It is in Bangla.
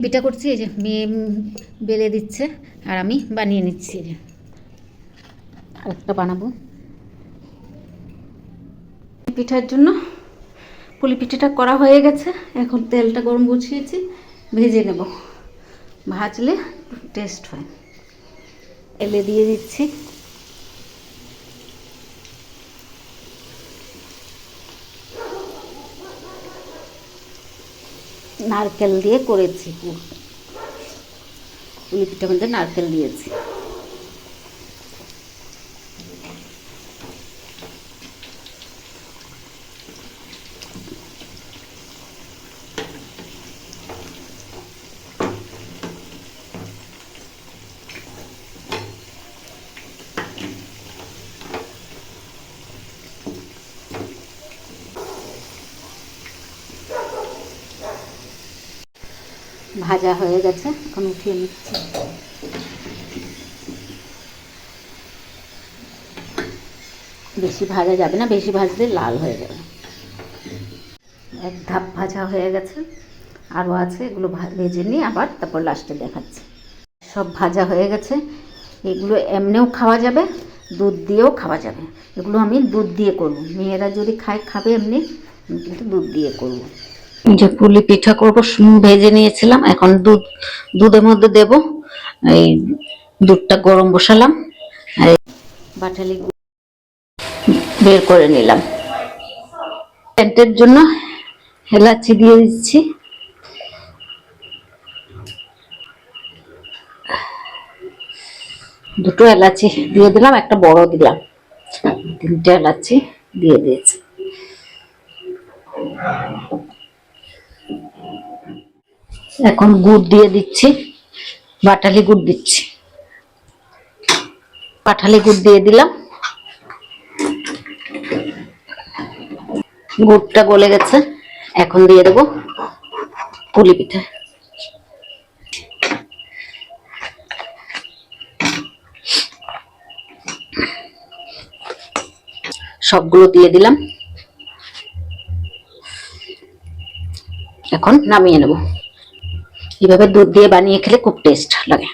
পিঠা করছি, এই যে মেয়ে বেলে দিচ্ছে আর আমি বানিয়ে নিচ্ছি। এই যে আরেকটা বানাবো পিঠার জন্য। পুলি পিঠাটা করা হয়ে গেছে, এখন তেলটা গরম বসিয়েছি, ভেজে নেব। ভাজলে টেস্ট হয়। এলে দিয়ে দিচ্ছি। নারকেল দিয়ে করেছি, পুলি পিঠার মধ্যে নারকেল দিয়েছি। ভাজা হয়ে গেছে, এখন উঠিয়ে নিচ্ছি। বেশি ভাজা যাবে না, বেশি ভাজলে লাল হয়ে যাবে। এক ধাপ ভাজা হয়ে গেছে, আরও আছে, এগুলো ভেজে নিয়ে আবার তারপর লাস্টে দেখাচ্ছি। সব ভাজা হয়ে গেছে, এগুলো এমনিও খাওয়া যাবে, দুধ দিয়েও খাওয়া যাবে। এগুলো আমি দুধ দিয়ে করব, মেয়েরা যদি খাবে এমনি, আমি কিন্তু দুধ দিয়ে করব। যে পুলি পিঠা করব ভেজে নিয়েছিলাম, এখন দুধের মধ্যে দেব। এই দুধটা গরম বসালাম, আর বাটালি বের করে নিলাম। সেন্টের জন্য এলাচি দিয়ে দিচ্ছি। দুটো এলাচি দিয়ে দিলাম, একটা বড় দিলাম, তিনটে এলাচি দিয়ে দিয়েছি। এখন গুড় দিয়ে দিচ্ছি, বাটালি গুড় দিচ্ছি। পাটালি গুড় দিয়ে দিলাম, গুড়টা গলে গেছে। এখন দিয়ে দেবো পুলি পিঠা। সবগুলো দিয়ে দিলাম, এখন নামিয়ে নেব। এভাবে দুধ দিয়ে বানিয়ে খেলে খুব টেস্ট লাগে।